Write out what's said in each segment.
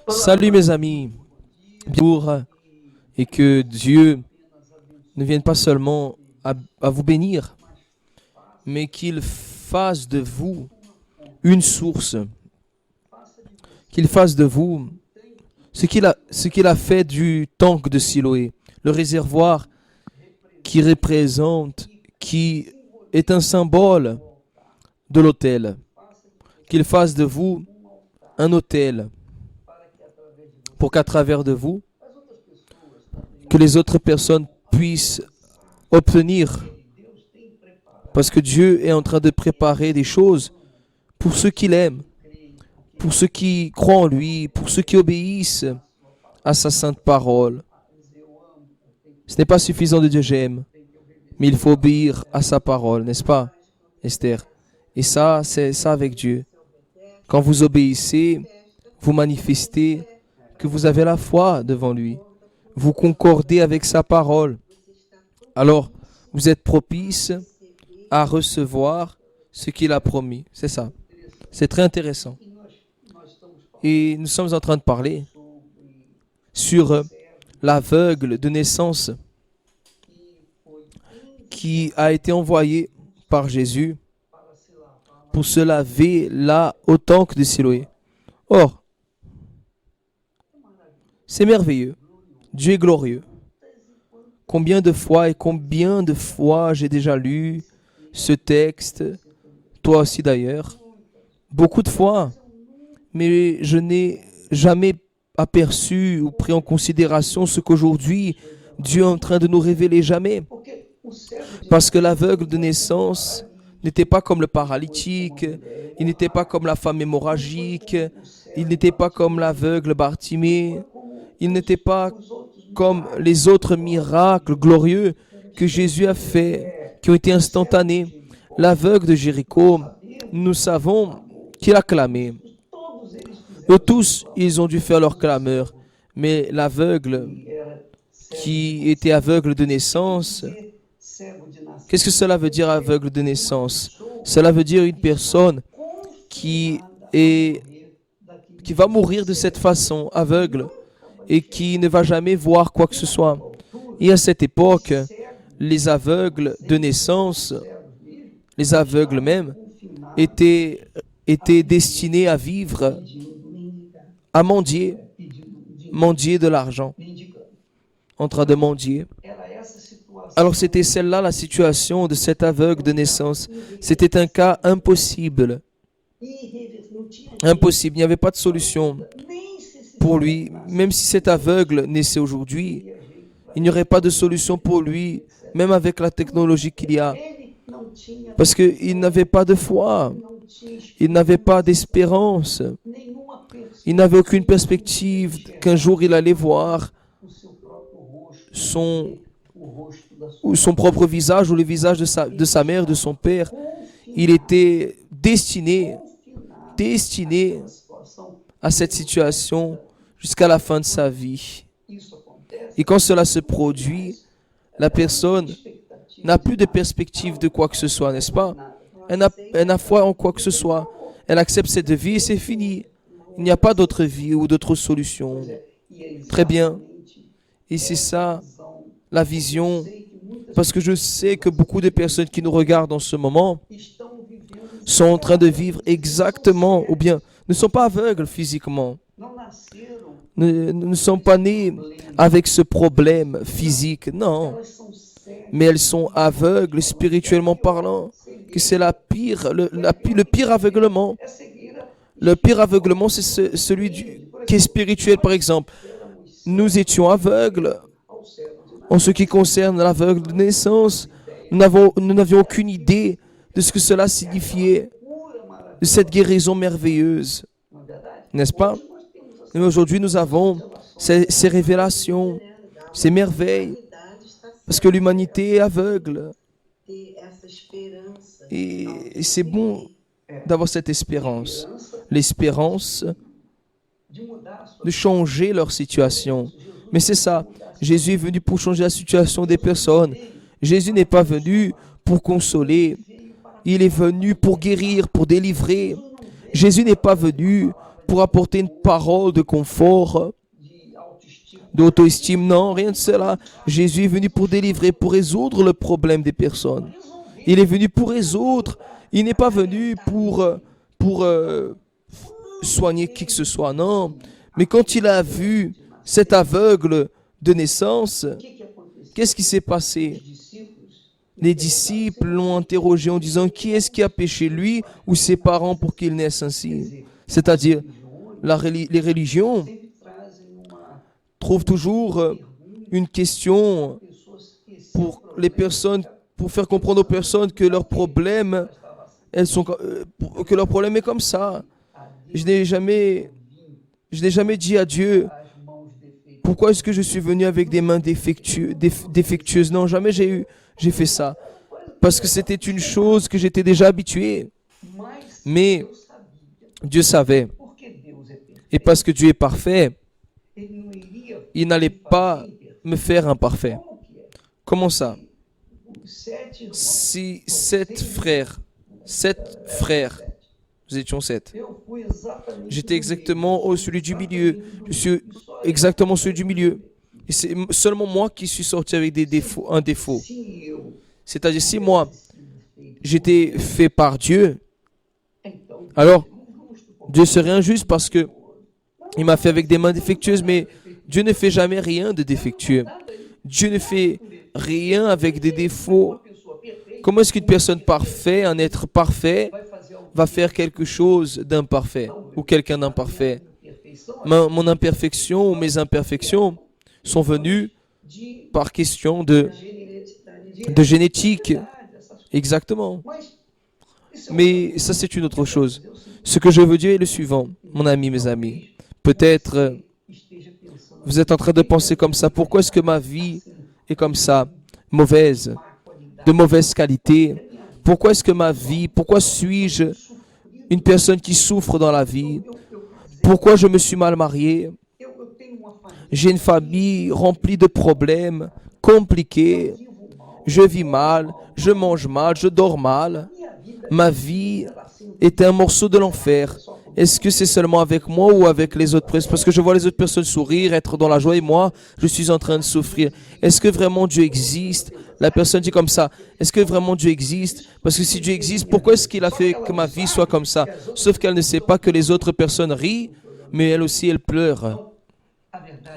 Salut mes amis, bonjour, et que Dieu ne vienne pas seulement à vous bénir, mais qu'il fasse de vous une source, qu'il fasse de vous ce qu'il a fait du tank de Siloé, le réservoir qui représente, qui est un symbole de l'autel, qu'il fasse de vous un autel, pour qu'à travers de vous, que les autres personnes puissent obtenir, parce que Dieu est en train de préparer des choses pour ceux qu'il aime, pour ceux qui croient en lui, pour ceux qui obéissent à sa sainte parole. Ce n'est pas suffisant de dire j'aime, mais il faut obéir à sa parole, n'est-ce pas, Esther? Et ça, c'est ça avec Dieu. Quand vous obéissez, vous manifestez que vous avez la foi devant lui. Vous concordez avec sa parole. Alors, vous êtes propice à recevoir ce qu'il a promis. C'est ça. C'est très intéressant. Et nous sommes en train de parler sur l'aveugle de naissance qui a été envoyé par Jésus pour se laver là au tank de Siloé. Or, c'est merveilleux. Dieu est glorieux. Combien de fois j'ai déjà lu ce texte, toi aussi d'ailleurs, beaucoup de fois, mais je n'ai jamais aperçu ou pris en considération ce qu'aujourd'hui Dieu est en train de nous révéler jamais. Parce que l'aveugle de naissance n'était pas comme le paralytique, il n'était pas comme la femme hémorragique, il n'était pas comme l'aveugle Bartimée, il n'était pas comme les autres miracles glorieux que Jésus a fait, qui ont été instantanés. L'aveugle de Jéricho, nous savons qu'il a clamé. Eux tous, ils ont dû faire leur clameur. Mais l'aveugle qui était aveugle de naissance, qu'est-ce que cela veut dire aveugle de naissance? Cela veut dire une personne qui va mourir de cette façon, aveugle, et qui ne va jamais voir quoi que ce soit. Et à cette époque, les aveugles de naissance, les aveugles même, étaient destinés à vivre, à mendier de l'argent, en train de mendier. Alors c'était celle-là la situation de cet aveugle de naissance. C'était un cas impossible. Impossible, il n'y avait pas de solution pour lui. Même si cet aveugle naissait aujourd'hui, il n'y aurait pas de solution pour lui, même avec la technologie qu'il y a. Parce qu'il n'avait pas de foi, il n'avait pas d'espérance, il n'avait aucune perspective qu'un jour il allait voir son propre visage ou le visage de sa mère, de son père. Il était destiné à cette situation jusqu'à la fin de sa vie. Et quand cela se produit, la personne n'a plus de perspective de quoi que ce soit, n'est-ce pas? Elle n'a foi en quoi que ce soit. Elle accepte cette vie et c'est fini. Il n'y a pas d'autre vie ou d'autre solution. Très bien. Et c'est ça, la vision. Parce que je sais que beaucoup de personnes qui nous regardent en ce moment sont en train de vivre exactement, ou bien ne sont pas aveugles physiquement, ne sont pas nés avec ce problème physique, non. Mais elles sont aveugles spirituellement parlant, que c'est le pire aveuglement. Le pire aveuglement, c'est celui qui est spirituel, par exemple. Nous étions aveugles en ce qui concerne l'aveugle de naissance. Nous n'avions aucune idée de ce que cela signifiait, de cette guérison merveilleuse. N'est-ce pas? Et aujourd'hui, nous avons ces révélations, ces merveilles, parce que l'humanité est aveugle. Et c'est bon d'avoir cette espérance. L'espérance de changer leur situation. Mais c'est ça. Jésus est venu pour changer la situation des personnes. Jésus n'est pas venu pour consoler. Il est venu pour guérir, pour délivrer. Jésus n'est pas venu pour apporter une parole de confort, d'auto-estime, non, rien de cela. Jésus est venu pour délivrer, pour résoudre le problème des personnes. Il est venu pour résoudre. Il n'est pas venu pour soigner qui que ce soit, non. Mais quand il a vu cet aveugle de naissance, qu'est-ce qui s'est passé? Les disciples l'ont interrogé en disant, qui est-ce qui a péché, lui ou ses parents pour qu'il naisse ainsi? C'est-à-dire, les religions trouvent toujours une question pour les personnes, pour faire comprendre aux personnes que leur problème, que leur problème est comme ça. Je n'ai jamais dit à Dieu, pourquoi est-ce que je suis venu avec des mains défectueuses? Non, jamais j'ai fait ça. Parce que c'était une chose que j'étais déjà habitué. Mais Dieu savait. Et parce que Dieu est parfait, il n'allait pas me faire imparfait. Comment ça? Si 7 frères, nous étions 7. J'étais exactement celui du milieu. Je suis exactement celui du milieu. Et c'est seulement moi qui suis sorti avec un défaut. C'est-à-dire, si moi, j'étais fait par Dieu, alors Dieu serait injuste parce que il m'a fait avec des mains défectueuses, mais Dieu ne fait jamais rien de défectueux. Dieu ne fait rien avec des défauts. Comment est-ce qu'une personne parfaite, un être parfait, va faire quelque chose d'imparfait ou quelqu'un d'imparfait? Mon imperfection ou mes imperfections sont venues par question de génétique. Exactement. Mais ça, c'est une autre chose. Ce que je veux dire est le suivant, mon ami, mes amis. Peut-être vous êtes en train de penser comme ça. Pourquoi est-ce que ma vie est comme ça, mauvaise, de mauvaise qualité? Pourquoi est-ce que ma vie, pourquoi suis-je une personne qui souffre dans la vie? Pourquoi je me suis mal marié? J'ai une famille remplie de problèmes, compliqués. Je vis mal, je mange mal, je dors mal. Ma vie est un morceau de l'enfer. Est-ce que c'est seulement avec moi ou avec les autres personnes? Parce que je vois les autres personnes sourire, être dans la joie et moi, je suis en train de souffrir. Est-ce que vraiment Dieu existe? La personne dit comme ça. Est-ce que vraiment Dieu existe? Parce que si Dieu existe, pourquoi est-ce qu'il a fait que ma vie soit comme ça? Sauf qu'elle ne sait pas que les autres personnes rient, mais elle aussi, elle pleure.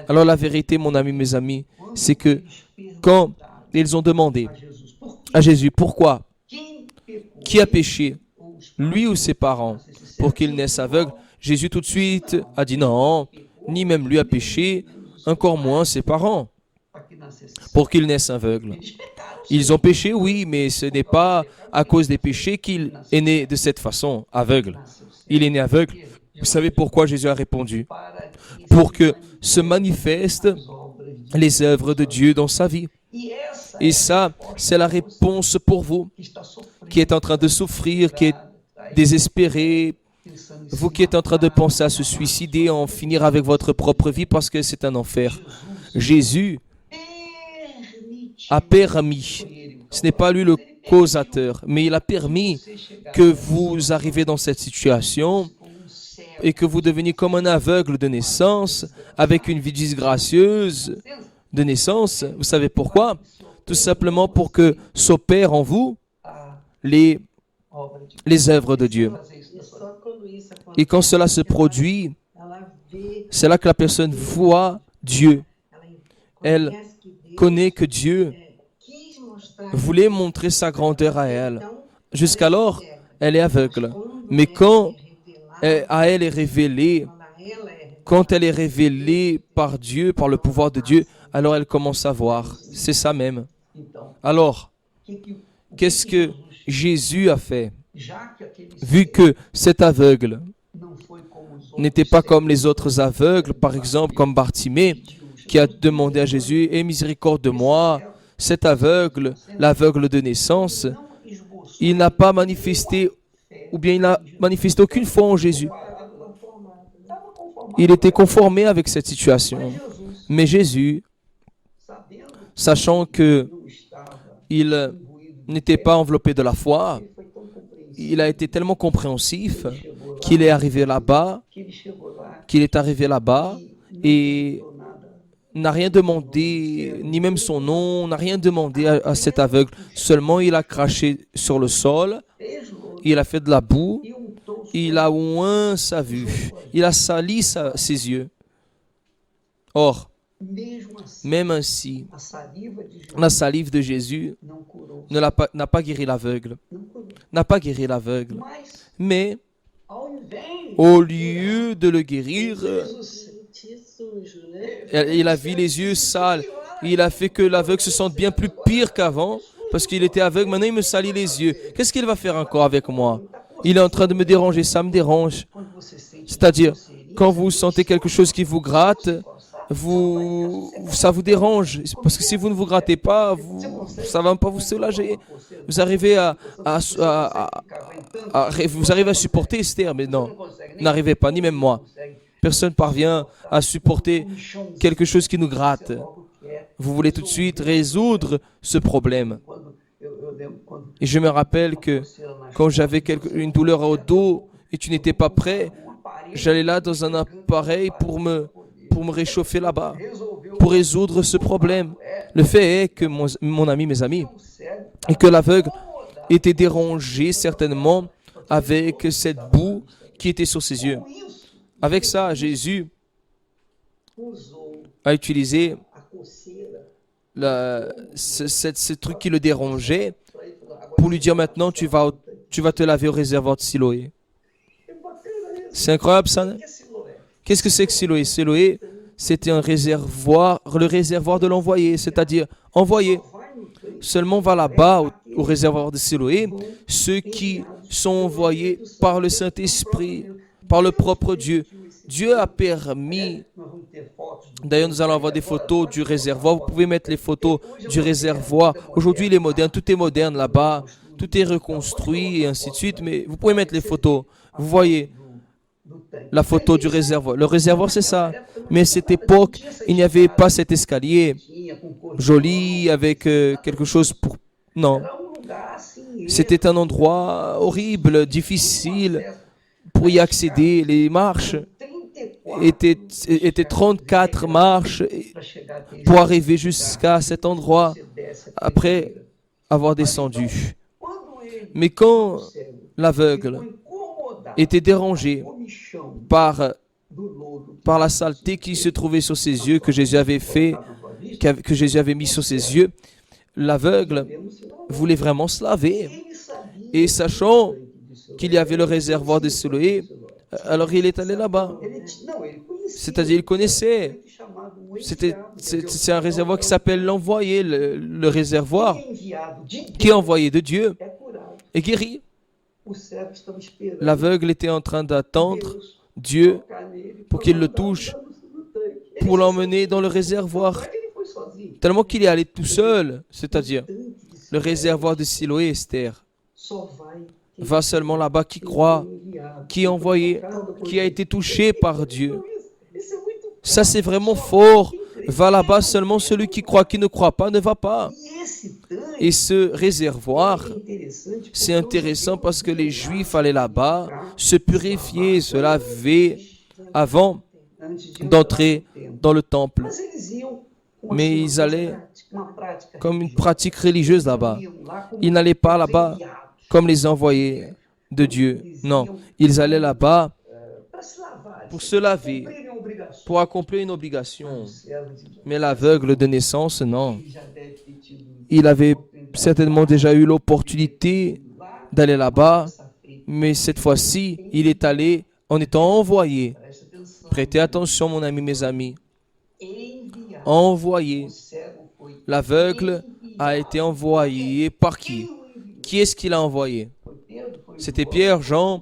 Alors la vérité, mon ami, mes amis, c'est que quand ils ont demandé à Jésus, pourquoi? Qui a péché? Lui ou ses parents? Pour qu'il naisse aveugle? Jésus tout de suite a dit non, ni même lui a péché, encore moins ses parents, pour qu'il naisse aveugle. Ils ont péché, oui, mais ce n'est pas à cause des péchés qu'il est né de cette façon, aveugle. Il est né aveugle. Vous savez pourquoi Jésus a répondu? Pour que se manifestent les œuvres de Dieu dans sa vie. Et ça, c'est la réponse pour vous, qui êtes en train de souffrir, qui êtes désespéré, vous qui êtes en train de penser à se suicider, en finir avec votre propre vie parce que c'est un enfer. Jésus a permis, ce n'est pas lui le causateur, mais il a permis que vous arriviez dans cette situation et que vous deveniez comme un aveugle de naissance, avec une vie disgracieuse de naissance. Vous savez pourquoi? Tout simplement pour que s'opèrent en vous les œuvres de Dieu. Et quand cela se produit, c'est là que la personne voit Dieu. Elle connaît que Dieu voulait montrer sa grandeur à elle. Jusqu'alors, elle est aveugle. Mais quand à elle est révélée, quand elle est révélée par Dieu, par le pouvoir de Dieu, alors elle commence à voir. C'est ça même. Alors, qu'est-ce que Jésus a fait? Vu que cet aveugle n'était pas comme les autres aveugles, par exemple comme Bartimée, qui a demandé à Jésus, « Aie miséricorde de moi », cet aveugle, l'aveugle de naissance, il n'a pas manifesté, ou bien il n'a manifesté aucune foi en Jésus. Il était conformé avec cette situation. Mais Jésus, sachant qu'il n'était pas enveloppé de la foi, il a été tellement compréhensif qu'il est arrivé là-bas, et n'a rien demandé, ni même son nom, n'a rien demandé à cet aveugle. Seulement, il a craché sur le sol, il a fait de la boue, il a oint sa vue, il a sali ses yeux. Or, même ainsi, la salive de Jésus n'a pas guéri l'aveugle. N'a pas guéri l'aveugle. Mais, au lieu de le guérir, il a vu les yeux sales. Il a fait que l'aveugle se sente bien plus pire qu'avant, parce qu'il était aveugle. Maintenant, il me salit les yeux. Qu'est-ce qu'il va faire encore avec moi? Il est en train de me déranger. Ça me dérange. C'est-à-dire, quand vous sentez quelque chose qui vous gratte, ça vous dérange. Parce que si vous ne vous grattez pas, ça ne va pas vous soulager. Vous arrivez vous arrivez à supporter Esther, mais non, n'arrivez pas, ni même moi. Personne parvient à supporter quelque chose qui nous gratte. Vous voulez tout de suite résoudre ce problème. Et je me rappelle que quand j'avais une douleur au dos et tu n'étais pas prêt, j'allais là dans un appareil pour me réchauffer là-bas, pour résoudre ce problème. Le fait est que mon ami, mes amis, et que l'aveugle était dérangé certainement avec cette boue qui était sur ses yeux. Avec ça, Jésus a utilisé ce truc qui le dérangeait pour lui dire maintenant tu vas te laver au réservoir de Siloé. C'est incroyable ça, non? Qu'est-ce que c'est que Siloé? Siloé, c'était un réservoir, le réservoir de l'envoyé, c'est-à-dire envoyé. Seulement va là-bas au réservoir de Siloé ceux qui sont envoyés par le Saint-Esprit, par le propre Dieu. Dieu a permis, d'ailleurs nous allons avoir des photos du réservoir, vous pouvez mettre les photos du réservoir. Aujourd'hui il est moderne, tout est moderne là-bas, tout est reconstruit et ainsi de suite, mais vous pouvez mettre les photos. Vous voyez la photo du réservoir. Le réservoir c'est ça, mais à cette époque il n'y avait pas cet escalier joli avec quelque chose pour... Non, c'était un endroit horrible, difficile pour y accéder. Les marches étaient 34 marches pour arriver jusqu'à cet endroit après avoir descendu. Mais quand l'aveugle était dérangé par la saleté qui se trouvait sur ses yeux, que Jésus avait mis sur ses yeux, l'aveugle voulait vraiment se laver. Et sachant qu'il y avait le réservoir de Siloé, alors il est allé là-bas. C'est-à-dire, il connaissait. C'est un réservoir qui s'appelle l'envoyé, le réservoir qui est envoyé de Dieu et guéri. L'aveugle était en train d'attendre Dieu pour qu'il le touche, pour l'emmener dans le réservoir. Tellement qu'il est allé tout seul, c'est-à-dire le réservoir de Siloé, Esther. Va seulement là-bas qui croit, qui est envoyé, qui a été touché par Dieu. Ça, c'est vraiment fort. Va là-bas seulement celui qui croit, qui ne croit pas, ne va pas. Et ce réservoir, c'est intéressant parce que les Juifs allaient là-bas se purifier, se laver avant d'entrer dans le temple. Mais ils allaient comme une pratique religieuse là-bas. Ils n'allaient pas là-bas comme les envoyés de Dieu. Non, ils allaient là-bas pour se laver, pour accomplir une obligation. Mais l'aveugle de naissance, non. Il avait certainement déjà eu l'opportunité d'aller là-bas, mais cette fois-ci, il est allé en étant envoyé. Prêtez attention, mon ami, mes amis. Envoyé. L'aveugle a été envoyé par qui? Qui est-ce qu'il a envoyé? C'était Pierre, Jean,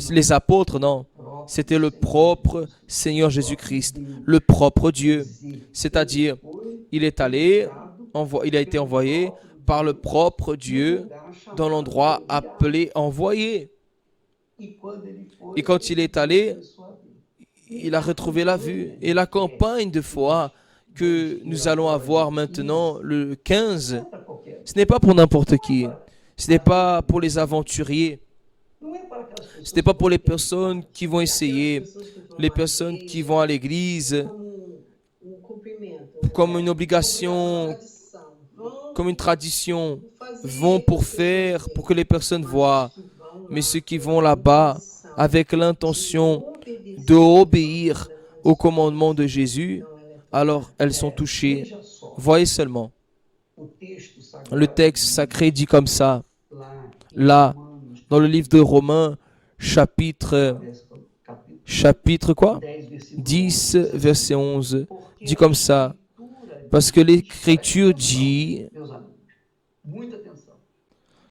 les apôtres, non. C'était le propre Seigneur Jésus-Christ, le propre Dieu. C'est-à-dire, il a été envoyé par le propre Dieu dans l'endroit appelé envoyé. Et quand il est allé, il a retrouvé la vue. Et la campagne de foi que nous allons avoir maintenant, le 15, ce n'est pas pour n'importe qui. Ce n'est pas pour les aventuriers. Ce n'est pas pour les personnes qui vont essayer, les personnes qui vont à l'église comme une obligation, comme une tradition, vont pour faire, pour que les personnes voient. Mais ceux qui vont là-bas avec l'intention d'obéir au commandement de Jésus, alors elles sont touchées. Voyez seulement, le texte sacré dit comme ça, là, dans le livre de Romains, chapitre quoi? 10, verset 11, dit comme ça, parce que l'Écriture dit,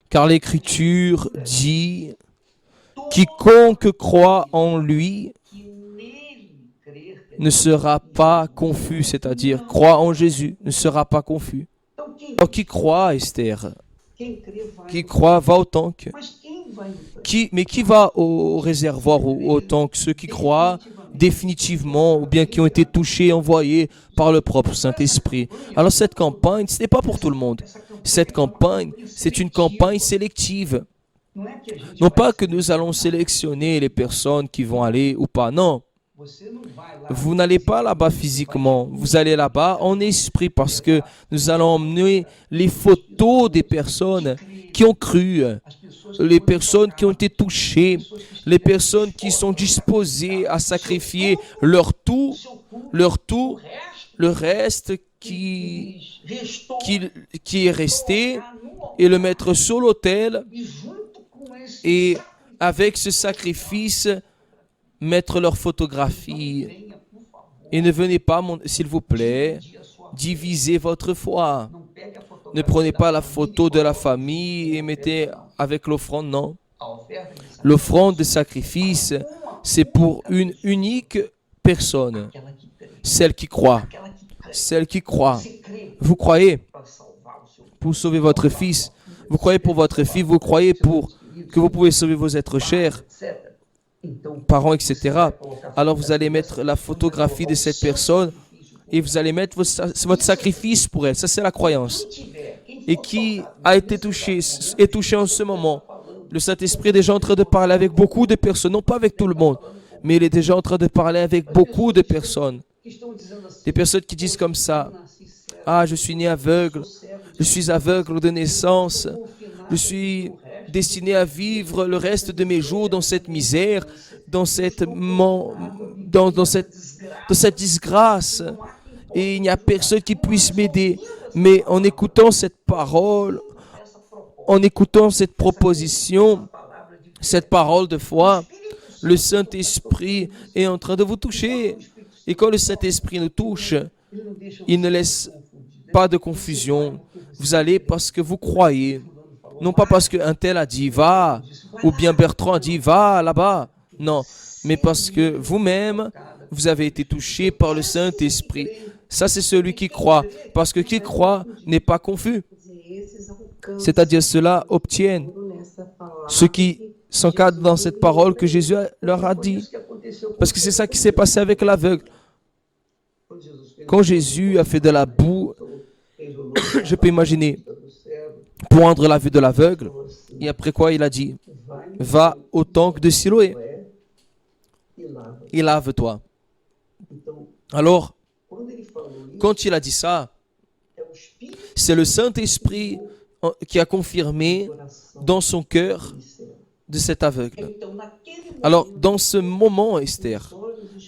car l'Écriture dit, quiconque croit en lui ne sera pas confus, c'est-à-dire croit en Jésus, ne sera pas confus. Alors qui croit, Esther? Qui croit va au tank. Mais qui va au réservoir, au tank? Ceux qui croient définitivement ou bien qui ont été touchés, envoyés par le propre Saint-Esprit. Alors cette campagne, ce n'est pas pour tout le monde. Cette campagne, c'est une campagne sélective. Non pas que nous allons sélectionner les personnes qui vont aller ou pas, non. Vous n'allez pas là-bas physiquement, vous allez là-bas en esprit parce que nous allons emmener les photos des personnes qui ont cru, les personnes qui ont été touchées, les personnes qui sont disposées à sacrifier leur tout, le reste qui est resté et le mettre sur l'autel et avec ce sacrifice mettre leur photographie. Et ne venez pas, s'il vous plaît, diviser votre foi. Ne prenez pas la photo de la famille et mettez avec l'offrande, non. L'offrande de sacrifice, c'est pour une unique personne, celle qui croit. Celle qui croit. Vous croyez pour sauver votre fils, vous croyez pour votre fille, vous croyez pour que vous pouvez sauver vos êtres chers, parents, etc. Alors vous allez mettre la photographie de cette personne et vous allez mettre votre sacrifice pour elle. Ça, c'est la croyance. Et qui a été touché, est touché en ce moment. Le Saint-Esprit est déjà en train de parler avec beaucoup de personnes, non pas avec tout le monde, mais il est déjà en train de parler avec beaucoup de personnes. Des personnes qui disent comme ça, « Ah, je suis né aveugle, je suis aveugle de naissance, je suis destiné à vivre le reste de mes jours dans cette misère, dans cette disgrâce, et il n'y a personne qui puisse m'aider. » Mais en écoutant cette parole, en écoutant cette proposition, cette parole de foi, le Saint-Esprit est en train de vous toucher. Et quand le Saint-Esprit nous touche, il ne laisse pas de confusion. Vous allez parce que vous croyez. Non pas parce qu'un tel a dit va, ou bien Bertrand a dit va là-bas. Non, mais parce que vous-même, vous avez été touché par le Saint-Esprit. Ça, c'est celui qui croit. Parce que qui croit n'est pas confus. C'est-à-dire ceux-là obtiennent ce qui s'encadre dans cette parole que Jésus leur a dit. Parce que c'est ça qui s'est passé avec l'aveugle. Quand Jésus a fait de la boue, je peux imaginer, pour rendre la vue de l'aveugle, et après quoi il a dit, va au tank de Siloé et lave-toi. Alors, quand il a dit ça, c'est le Saint-Esprit qui a confirmé dans son cœur de cet aveugle. Alors, dans ce moment, Esther,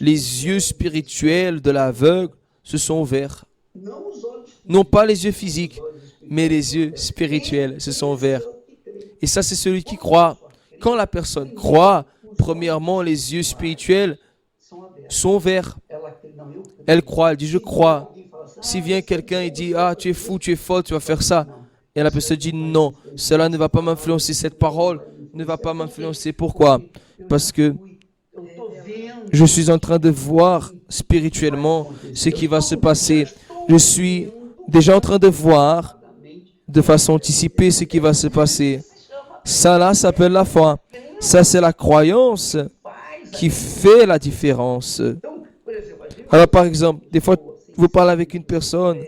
les yeux spirituels de l'aveugle se sont ouverts. Non pas les yeux physiques, mais les yeux spirituels se sont ouverts. Et ça, c'est celui qui croit. Quand la personne croit, premièrement, les yeux spirituels sont ouverts. Elle croit, elle dit, je crois. Si vient quelqu'un et dit, ah, tu es fou, tu es folle, tu vas faire ça. Et la personne dit, non, cela ne va pas m'influencer, cette parole ne va pas m'influencer. Pourquoi? Parce que je suis en train de voir spirituellement ce qui va se passer. Je suis déjà en train de voir de façon anticipée ce qui va se passer. Ça là s'appelle la foi. Ça c'est la croyance qui fait la différence. Alors par exemple, des fois vous parlez avec une personne,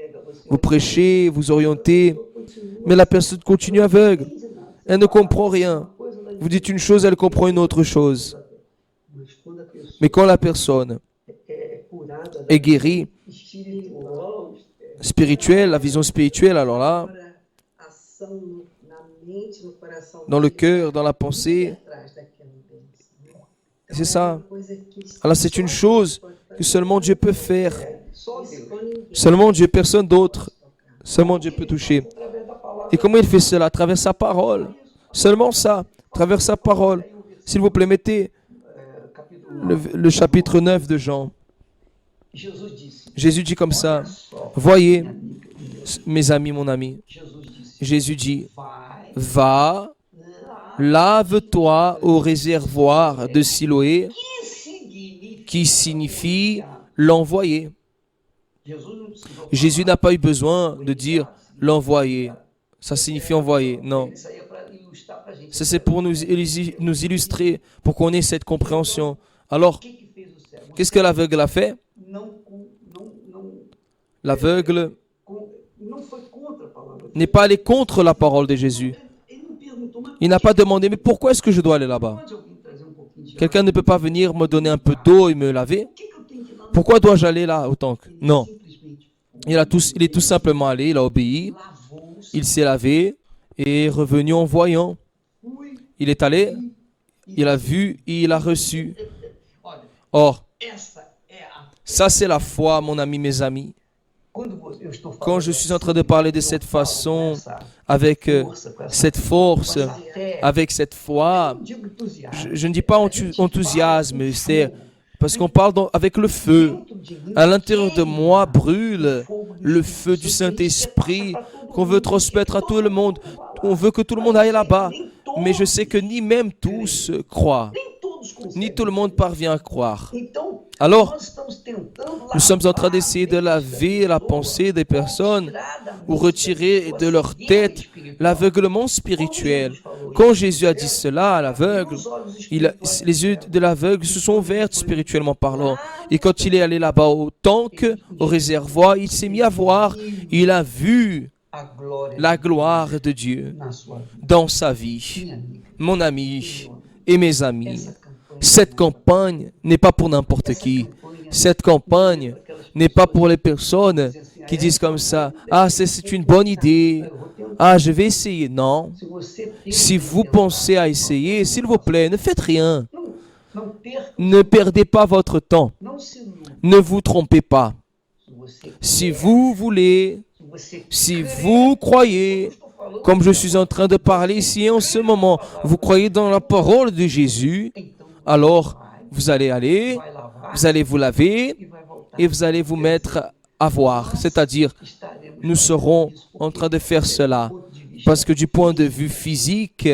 vous prêchez, vous orientez, mais la personne continue aveugle. Elle ne comprend rien. Vous dites une chose, elle comprend une autre chose. Mais quand la personne est guérie, spirituelle, la vision spirituelle, alors là, dans le cœur, dans la pensée, c'est ça. Alors c'est une chose que seulement Dieu peut faire. Seulement Dieu, personne d'autre. Seulement Dieu peut toucher. Et comment il fait cela? À travers sa parole. Seulement ça, à travers sa parole. S'il vous plaît, mettez le chapitre 9 de Jean. Jésus dit comme ça, voyez, mes amis, mon ami. Jésus dit, va, lave-toi au réservoir de Siloé, qui signifie l'envoyé. Jésus n'a pas eu besoin de dire l'envoyé. Ça signifie envoyer. Non. Ça, c'est pour nous illustrer, pour qu'on ait cette compréhension. Alors, qu'est-ce que l'aveugle a fait? L'aveugle n'est pas allé contre la parole de Jésus. Il n'a pas demandé, mais pourquoi est-ce que je dois aller là-bas? Quelqu'un ne peut pas venir me donner un peu d'eau et me laver? Pourquoi dois-je aller là au temple? Non. Il est tout simplement allé, il a obéi, il s'est lavé et est revenu en voyant. Il est allé, il a vu et il a reçu. Or, ça c'est la foi, mon ami, mes amis. Quand je suis en train de parler de cette façon, avec cette force, avec cette foi, je ne dis pas enthousiasme, c'est parce qu'on parle avec le feu. À l'intérieur de moi brûle le feu du Saint-Esprit qu'on veut transmettre à tout le monde. On veut que tout le monde aille là-bas. Mais je sais que ni même tous croient. Ni tout le monde parvient à croire. Alors, nous sommes en train d'essayer de laver la pensée des personnes ou retirer de leur tête l'aveuglement spirituel. Quand Jésus a dit cela à l'aveugle, les yeux de l'aveugle se sont ouverts spirituellement parlant. Et quand il est allé là-bas au tank, au réservoir, il s'est mis à voir, il a vu la gloire de Dieu dans sa vie. Mon ami et mes amis, cette campagne n'est pas pour n'importe qui. Cette campagne n'est pas pour les personnes qui disent comme ça, « Ah, c'est une bonne idée. Ah, je vais essayer. » Non. Si vous pensez à essayer, s'il vous plaît, ne faites rien. Ne perdez pas votre temps. Ne vous trompez pas. Si vous voulez, si vous croyez, comme je suis en train de parler ici en ce moment, vous croyez dans la parole de Jésus, alors vous allez aller, vous allez vous laver et vous allez vous mettre à voir. C'est-à-dire, nous serons en train de faire cela. Parce que du point de vue physique,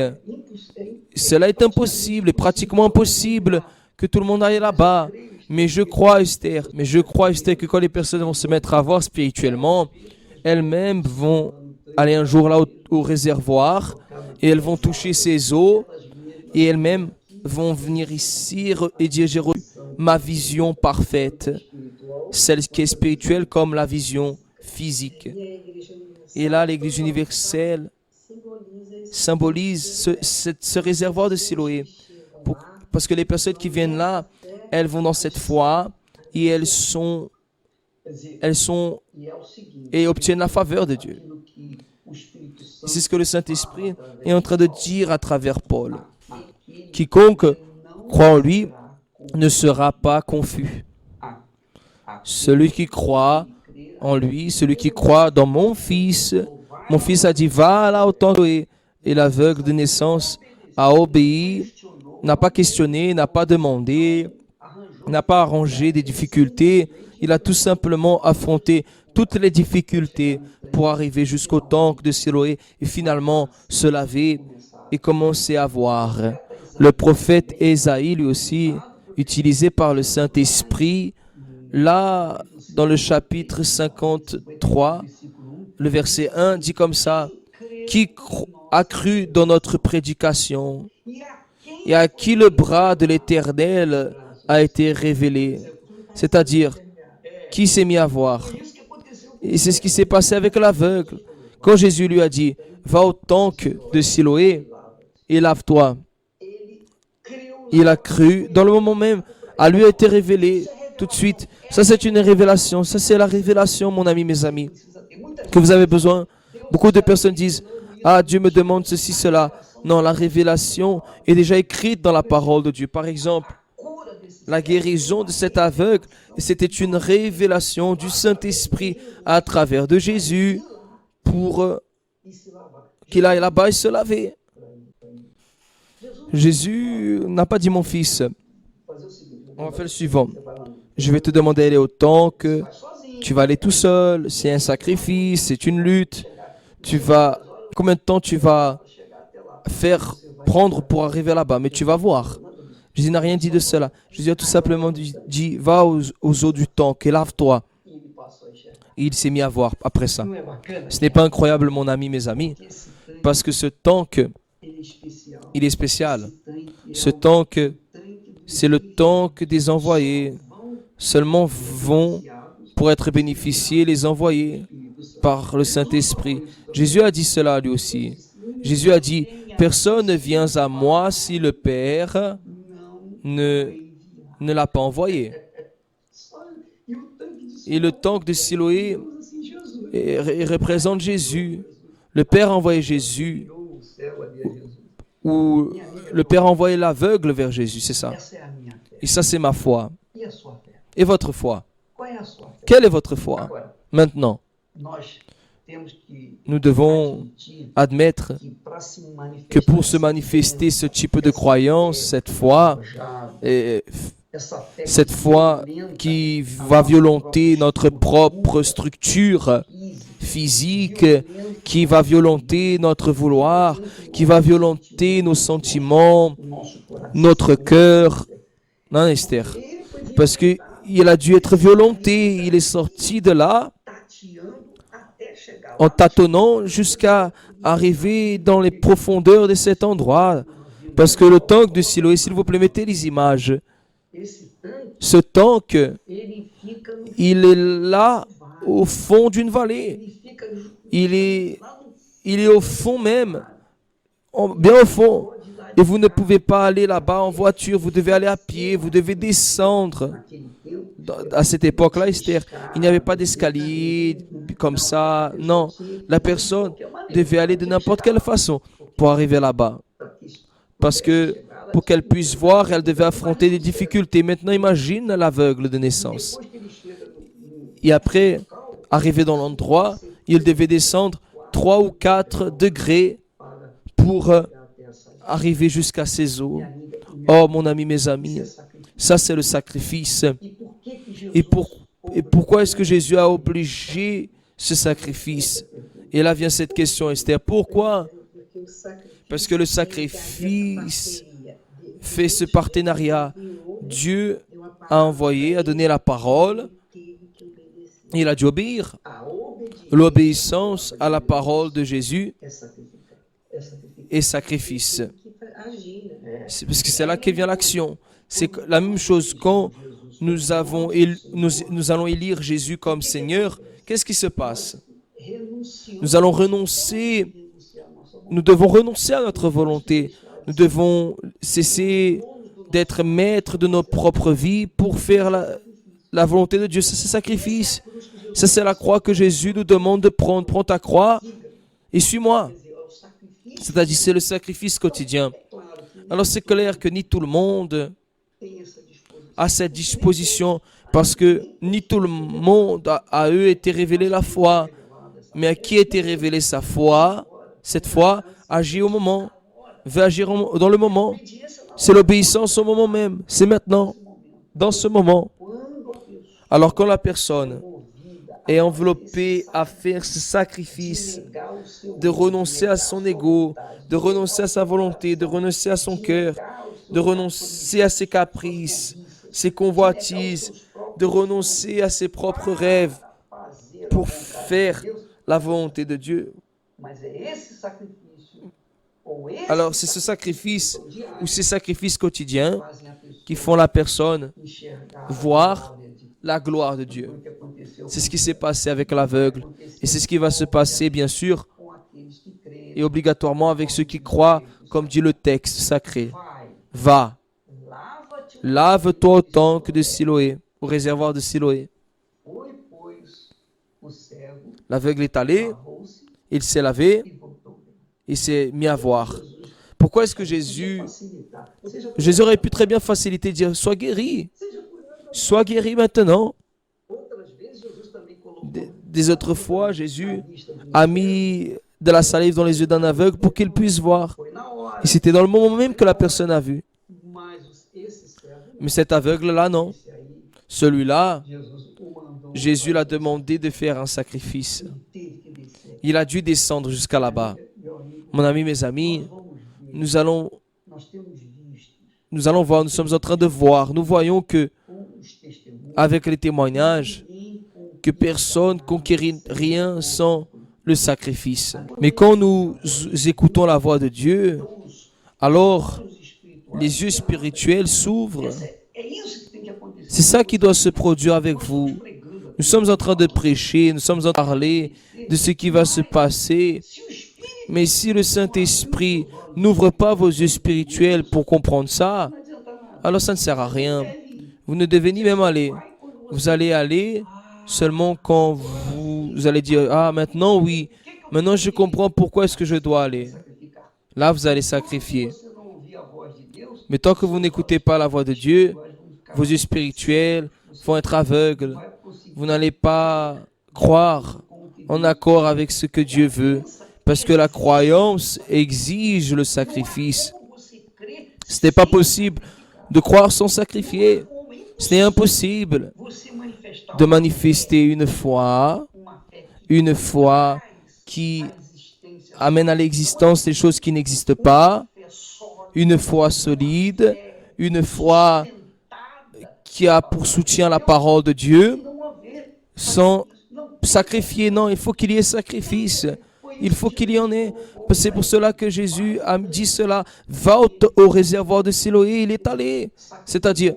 cela est impossible, et pratiquement impossible que tout le monde aille là-bas. Mais je crois, Esther, que quand les personnes vont se mettre à voir spirituellement, elles-mêmes vont aller un jour là au réservoir et elles vont toucher ces eaux et elles-mêmes vont venir ici et dire, j'ai reçu ma vision parfaite, celle qui est spirituelle comme la vision physique. Et là, l'Église universelle symbolise ce réservoir de Siloé. Parce que les personnes qui viennent là, elles vont dans cette foi et elles et obtiennent la faveur de Dieu. C'est ce que le Saint-Esprit est en train de dire à travers Paul. Quiconque croit en lui ne sera pas confus. Celui qui croit en lui, celui qui croit dans mon fils a dit, va là au temple. Et l'aveugle de naissance a obéi, n'a pas questionné, n'a pas demandé, n'a pas arrangé des difficultés. Il a tout simplement affronté toutes les difficultés pour arriver jusqu'au tank de Siloé et finalement se laver et commencer à voir. Le prophète Ésaïe, lui aussi, utilisé par le Saint-Esprit, là, dans le chapitre 53, le verset 1 dit comme ça, « Qui a cru dans notre prédication et à qui le bras de l'Éternel a été révélé. » C'est-à-dire, qui s'est mis à voir. Et c'est ce qui s'est passé avec l'aveugle. Quand Jésus lui a dit, « Va au tank de Siloé et lave-toi. » Il a cru dans le moment même. À lui a été révélé tout de suite. Ça, c'est une révélation. Ça, c'est la révélation, mon ami, mes amis, que vous avez besoin. Beaucoup de personnes disent, ah, Dieu me demande ceci, cela. Non, la révélation est déjà écrite dans la parole de Dieu. Par exemple, la guérison de cet aveugle, c'était une révélation du Saint-Esprit à travers de Jésus pour qu'il aille là-bas et se laver. Jésus n'a pas dit, mon fils, on va faire le suivant. Je vais te demander d'aller au temple, tu vas aller tout seul, c'est un sacrifice, c'est une lutte. Combien de temps tu vas prendre pour arriver là-bas, mais tu vas voir. Jésus n'a rien dit de cela. Jésus a tout simplement dit, va aux eaux du temple et lave-toi. Et il s'est mis à voir après ça. Ce n'est pas incroyable, mon ami, mes amis, parce que ce tank, il est spécial. Ce tank, c'est le tank des envoyés. Seulement vont, pour être bénéficiés, les envoyés par le Saint-Esprit. Jésus a dit cela lui aussi. Jésus a dit, personne ne vient à moi si le Père ne l'a pas envoyé. Et le tank de Siloé représente Jésus. Le Père a envoyé Jésus, ou le Père a envoyé l'aveugle vers Jésus, c'est ça. Et ça, c'est ma foi. Et votre foi? Quelle est votre foi? Maintenant, nous devons admettre que pour se manifester ce type de croyance, cette foi qui va violenter notre propre structure physique, qui va violenter notre vouloir, qui va violenter nos sentiments, notre cœur. Non, Esther, parce qu'il a dû être violenté, il est sorti de là en tâtonnant jusqu'à arriver dans les profondeurs de cet endroit. Parce que le tank de Siloé, s'il vous plaît, mettez les images. Ce tank, il est là au fond d'une vallée. Il est au fond même, bien au fond. Et vous ne pouvez pas aller là-bas en voiture, vous devez aller à pied, vous devez descendre. À cette époque-là, Esther, il n'y avait pas d'escalier comme ça. Non, la personne devait aller de n'importe quelle façon pour arriver là-bas. Parce que pour qu'elle puisse voir, elle devait affronter des difficultés. Maintenant, imagine l'aveugle de naissance. Et après, arrivé dans l'endroit, il devait descendre 3 ou 4 degrés pour arriver jusqu'à ces eaux. Oh, mon ami, mes amis, ça c'est le sacrifice. Et pourquoi est-ce que Jésus a obligé ce sacrifice? Et là vient cette question, Esther. Pourquoi? Parce que le sacrifice fait ce partenariat. Dieu a envoyé, a donné la parole. Il a dû obéir. L'obéissance à la parole de Jésus est sacrifice. Parce que c'est là que vient l'action. C'est la même chose quand nous allons élire Jésus comme Seigneur. Qu'est-ce qui se passe? Nous allons renoncer. Nous devons renoncer à notre volonté. Nous devons cesser d'être maîtres de notre propre vie pour faire la volonté de Dieu. C'est ce sacrifice. Ça, c'est la croix que Jésus nous demande de prendre. Prends ta croix et suis-moi. C'est-à-dire, c'est le sacrifice quotidien. Alors, c'est clair que ni tout le monde a cette disposition, parce que ni tout le monde à eux été révélé la foi. Mais à qui a été révélée sa foi? Cette foi agit au moment, veut agir dans le moment. C'est l'obéissance au moment même. C'est maintenant, dans ce moment. Alors quand la personne est enveloppée à faire ce sacrifice, de renoncer à son ego, de renoncer à sa volonté, de renoncer à son cœur, de renoncer à ses caprices, ses convoitises, de renoncer à ses propres rêves pour faire la volonté de Dieu. Alors c'est ce sacrifice ou ces sacrifices quotidiens qui font la personne voir la gloire de Dieu. C'est ce qui s'est passé avec l'aveugle et c'est ce qui va se passer bien sûr et obligatoirement avec ceux qui croient, comme dit le texte sacré. Va Lave-toi au tank de Siloé, au réservoir de Siloé. Foi, pois, o cego, L'aveugle est allé, lavou-se il s'est lavé, e voltou. il s'est mis à voir. Jesus Pourquoi est-ce que podia Jésus facilitar. Seja Jésus aurait curado. pu très bien faciliter, dire, sois guéri, Seja curado. sois guéri maintenant. Outras vezes, Jesus também colocou Des autres fois, Jésus na vista de um a cego. mis de la salive dans les yeux d'un aveugle pour qu'il puisse voir. Foi na hora. Et c'était dans le moment même que la personne a vu. Mas esse cego, Mais cet aveugle-là, non. esse aí, Celui-là, Jesus o mandou. Jésus l'a demandé de faire un sacrifice. Teve que descer. Il a dû descendre jusqu'à là-bas. Meu amigo, Mon ami, mes amis, nós vamos ver. nous allons Nós temos visto voir, nous sommes en train de voir, nous voyons que com os testemunhos avec les témoignages, ninguém que personne conquérit rien sans le sacrifice. Mais quand nous écoutons la voix de Dieu, alors os espirituais. les yeux spirituels s'ouvrent. É isso que tem que acontecer. C'est ça qui doit se produire avec vous. Pregando. Nous sommes en train de prêcher, nous sommes en train de parler de ce qui va se passer. Se o Espírito Mais si le Saint-Esprit n'ouvre pas vos yeux spirituels pour comprendre ça, não adianta nada. alors ça ne sert à rien. Deve ir. Vous ne devez ni même aller. Vai quando você Vous allez aller seulement quand vous allez dire, ah maintenant oui, maintenant je comprends pourquoi est-ce que je dois aller. sacrificar. Là, vous allez sacrifier. Se você não ouvir a voz de Deus, Mais tant que vous n'écoutez pas la voix de Dieu, nós vamos ficar. vos yeux spirituels vont être aveugles. Vai conseguir Vous n'allez pas croire en accord avec ce que Dieu veut. Parce que la croyance exige le sacrifice. como você crê. Ce n'est pas possible de croire sans sacrifier. Como é Ce n'est impossible você manifestar de manifester une foi qui existência amène à l'existence des choses qui n'existent pas, fé só une foi solide, une foi tentada, qui a pour soutien la parole de Dieu, não haver. sans Não sacrifier. Non, il faut qu'il y ait sacrifice. Il faut qu'il y en ait. C'est pour cela que Jésus a dit cela. Va au réservoir de Siloé, il est allé. C'est-à-dire,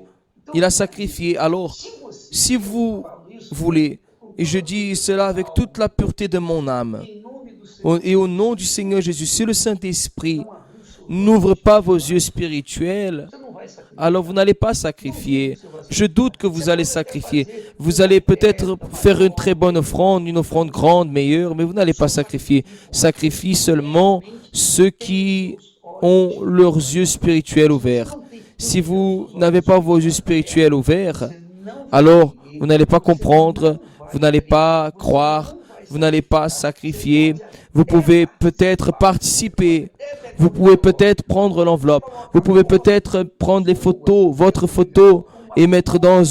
il a sacrifié. Alors, se você si vous fala isso voulez, et je dis cela avec toute la pureté de mon âme, em nome do Senhor, et au nom du Seigneur Jésus, si le Saint-Esprit n'ouvre pas vos yeux spirituels, você não vai sacrificar. alors vous n'allez pas sacrifier. Je doute que vous allez sacrifier. Vous allez peut-être faire une très bonne offrande, une offrande grande, meilleure, mais vous n'allez pas sacrifier. Sacrifie seulement ceux qui ont leurs yeux spirituels ouverts. Si vous n'avez pas vos yeux spirituels ouverts, alors vous n'allez pas comprendre, vous n'allez pas croire, vous n'allez pas sacrifier. Vous pouvez peut-être participer, vous pouvez peut-être prendre l'enveloppe, vous pouvez peut-être prendre les photos, votre photo, et mettre dans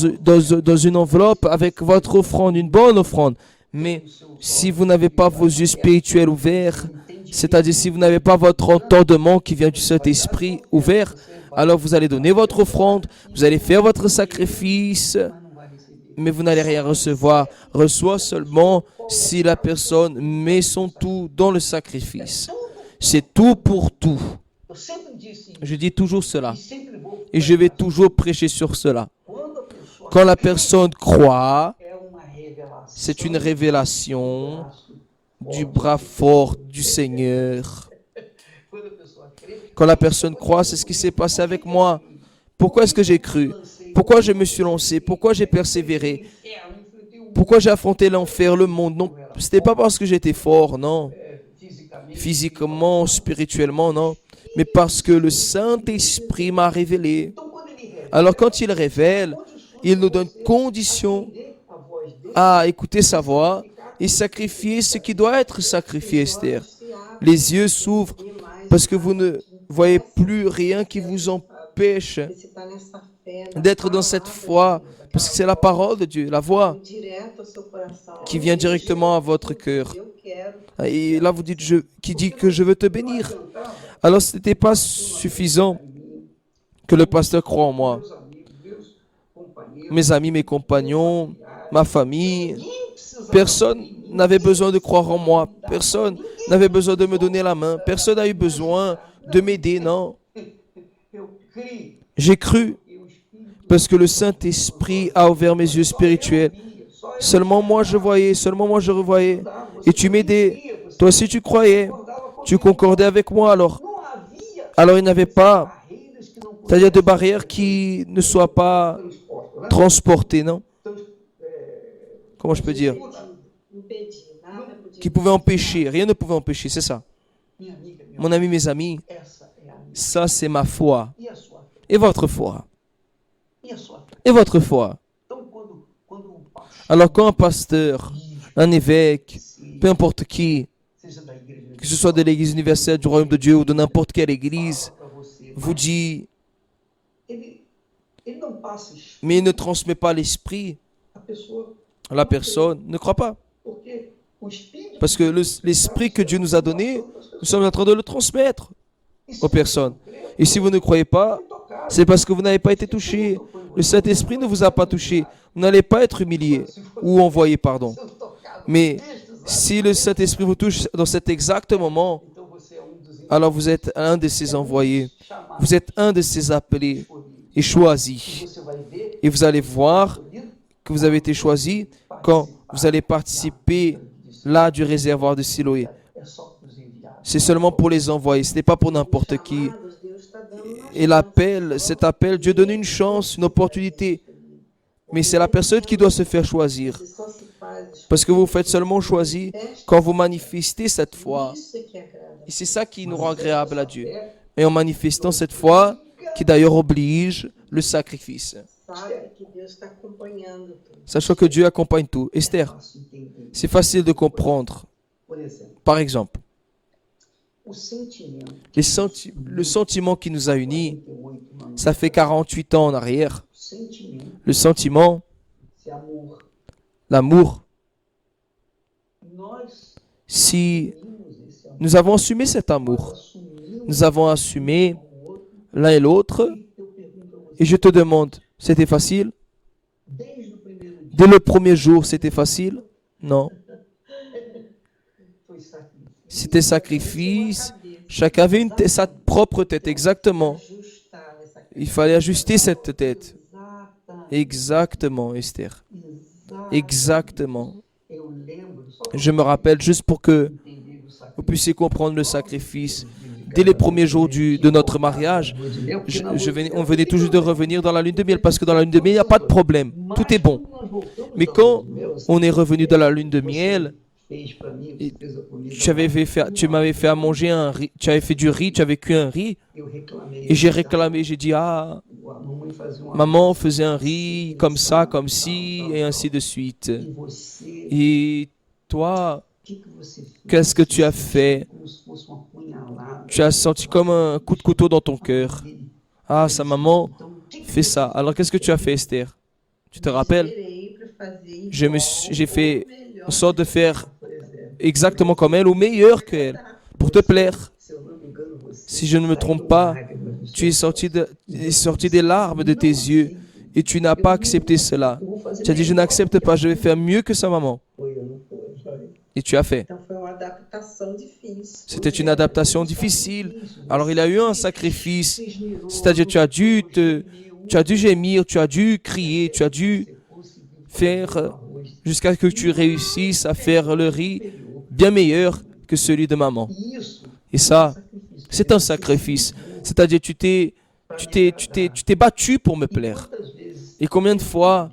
une enveloppe avec votre offrande, une bonne offrande. Mais si vous n'avez pas vos yeux spirituels ouverts, c'est-à-dire si vous n'avez pas votre entendement qui vient du Saint-Esprit ouvert, alors vous allez donner votre offrande, vous allez faire votre sacrifice, mais vous n'allez rien recevoir. Reçois seulement si la personne met son tout dans le sacrifice. C'est tout pour tout. Eu sempre disse isso Je dis toujours cela e sempre vou. et je vais toujours prêcher sur cela. Quando a pessoa Quand la personne croit, é uma revelação c'est une révélation du bras fort du Seigneur. quando a pessoa crê, Quand la personne croit, c'est ce qui s'est passé avec moi. Pourquoi est-ce que j'ai cru? Pourquoi je me suis lancé? Pourquoi j'ai persévéré? enfrentei o Pourquoi j'ai affronté l'enfer, le monde? Non, ce n'était pas parce que j'étais fort, non. fisicamente. Physiquement, spirituellement, non. Mais parce que le Saint-Esprit m'a révélé. Então, quando ele revela, Alors quand il révèle, il nous donne condition a voz dele, à écouter sa voix et sacrifier ce qui doit être sacrifié, Esther. Les yeux s'ouvrent parce que vous ne voyez plus rien qui vous empêche Você tá nessa fé, na d'être dans cette foi, parce que c'est la parole de Dieu, la voix direto ao seu coração. qui vient directement à votre cœur. Eu quero. Et là, vous dites, qui dit que je veux te bénir. Alors, ce n'était pas suffisant que le pasteur croie en moi. meus amigos, meus companheiros, Mes amis, mes compagnons, ma famille, personne n'avait besoin de croire en moi. Personne n'avait besoin de me donner la main. Personne n'a eu besoin de m'aider, non. eu criei J'ai cru e o Espírito parce que le Saint-Esprit a ouvert mes yeux spirituels. via, só eu Seulement moi je voyais, seulement moi je revoyais. Et tu m'aidais. Toi aussi tu croyais. Tu concordais avec moi alors. não havia Alors il n'y avait pas barreiras que não C'est-à-dire de barrières qui ne soient pas Transporte, né? transportées, non? Comment je peux dire? Impedir, nada podia. Qui pouvaient empêcher. Rien ne pouvait empêcher, c'est ça. Minha amiga, meu, Mon ami, mes amis, essa é a minha. ça c'est ma foi. E a sua fé? Et votre foi? E a sua fé? Et votre foi? Então, quando um pastor, Alors quand un pasteur, un évêque, peu importe qui, seja da igreja, que ce soit de l'église universelle du royaume de Dieu ou de n'importe quelle église, para você, vous dit, ele não passa espírito, mais il ne transmet pas l'esprit, a pessoa, la personne ne croit pas. porque o espírito Parce que l'esprit que Dieu nous a donné, nous sommes en train de le transmettre aux personnes. Et si vous ne croyez pas, c'est parce que vous n'avez pas été touché. Le Saint-Esprit ne vous a pas touché. Vous n'allez pas être humilié ou envoyé, pardon. sendo tocado Mais nestes si le Saint-Esprit vous touche dans cet exact moment, então você é dos alors vous êtes un de ses envoyés. chamados Vous êtes un de ses appelés et choisis. você vai ver Et vous allez voir que vous avez été choisi quand vous allez participer là du réservoir de Siloé. é só para os enviados. C'est seulement pour les envoyer, ce n'est pas pour n'importe qui. Chamados, Deus está dando uma Et l'appel, cet appel, Dieu donne une chance, une opportunité. Mais c'est la personne qui doit se faire choisir. chance. Só se faz Parce que vous faites seulement choisir quand vous manifestez cette foi. isso é que agrada. Et c'est ça qui nous rend agréable à Dieu. Et en manifestant cette foi, qui d'ailleurs oblige le sacrifice. Sabe que Deus está acompanhando tudo. Sachant que Dieu accompagne tout. Esther, Fácil entender. c'est facile de comprendre. Por exemplo, Par exemple, o sentimento, le sentiment qui nous a unis, 38 anos, ça fait 48 ans en arrière. o sentimento, Le sentiment, c'est amour. l'amour, Nós si temos esse amor, nous avons assumé cet amour, assumimos nous avons assumé o outro, l'un et l'autre, eu pergunto a você, et je te demande, c'était facile? desde o primeiro dia, Dès le premier jour, c'était facile? Non. foi sacrifício. C'était sacrifice. Chacun avait sa propre tête, exactement. Ajustar essa Il fallait ajuster cette tête. Exata, Exactement, Esther. exata. Exactement. Eu lembro, só para Je me rappelle juste pour que entender o sacrifício. vous puissiez comprendre le sacrifice. Dès les premiers jours de notre mariage, on venait toujours de revenir dans la lune de miel parce que dans la lune de miel, il n'y a pas de problème. Tout est bon. Mais quand on est revenu dans la lune de miel, tu m'avais fait à manger un riz, tu avais fait du riz, tu avais cuit un riz, et j'ai réclamé, j'ai dit, ah, maman faisait un riz comme ça, comme ci, et ainsi de suite. Et toi, qu'est-ce que tu as fait? Tu as senti comme un coup de couteau dans ton cœur. Ah, sa maman fait ça. Alors qu'est-ce que tu as fait, Esther? Tu te rappelles? esperei para fazer J'ai fait en sorte de faire exactement comme elle ou meilleur qu'elle, pour te plaire. Si je ne me trompe pas, tu es sorti des larmes de tes yeux et tu n'as pas accepté cela. Tu as dit, je n'accepte pas, je vais faire mieux que sa maman. Et tu as fait. Então foi uma adaptação difícil. C'était une adaptation difficile. Alors il y a eu un sacrifice. C'est-à-dire tu as dû gémir, tu as dû crier, tu as dû faire jusqu'à ce que tu réussisses à faire le riz bien meilleur que celui de maman. Et ça, c'est un sacrifice. C'est-à-dire tu t'es battu pour me plaire. Et combien de fois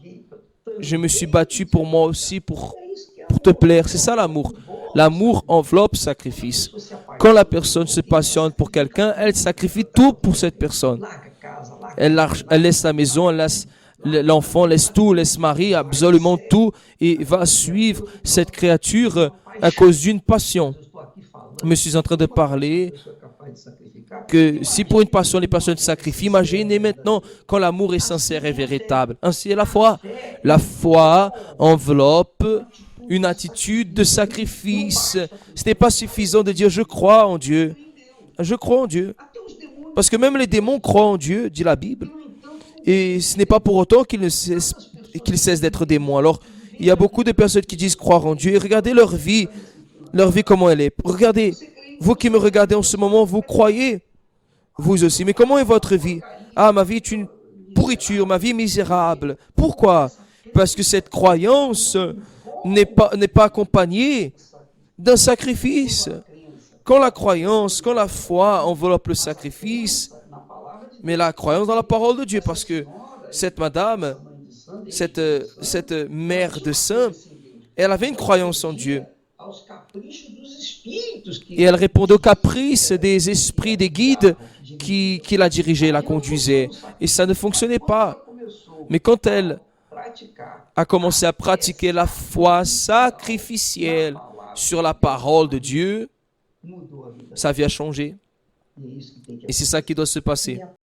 je me suis battu pour moi aussi pour te plaire. C'est ça l'amour. L'amour enveloppe sacrifice. Quand la personne se passionne pour quelqu'un, elle sacrifie tout pour cette personne. Elle laisse la maison, elle laisse l'enfant, laisse tout, laisse mari, absolument tout, et va suivre cette créature à cause d'une passion. Je me suis en train de parler que si pour une passion, les personnes sacrifient, imaginez maintenant quand l'amour est sincère et véritable. Ainsi est la foi. La foi enveloppe une attitude de sacrifice. Ce n'est pas suffisant de dire « je crois en Dieu ». Je crois en Dieu. Parce que même les démons croient en Dieu, dit la Bible. Et ce n'est pas pour autant qu'ils cessent d'être démons. Alors, il y a beaucoup de personnes qui disent croire en Dieu. Et regardez leur vie comment elle est. Regardez, vous qui me regardez en ce moment, vous croyez, vous aussi. Mais comment est votre vie? Ah, ma vie est une pourriture, ma vie est misérable. Pourquoi? Parce que cette croyance n'est pas accompagnée d'un sacrifice. Quand la croyance, quand la foi enveloppe le sacrifice, mais la croyance dans la parole de Dieu, parce que cette madame, cette mère de saint, elle avait une croyance en Dieu. Et elle répondait aux caprices des esprits, des guides qui la dirigeaient, la conduisaient. Et ça ne fonctionnait pas. Mais quand elle a commencé à pratiquer la foi sacrificielle sur la parole de Dieu, sa vie a changé. Et c'est ça qui doit se passer.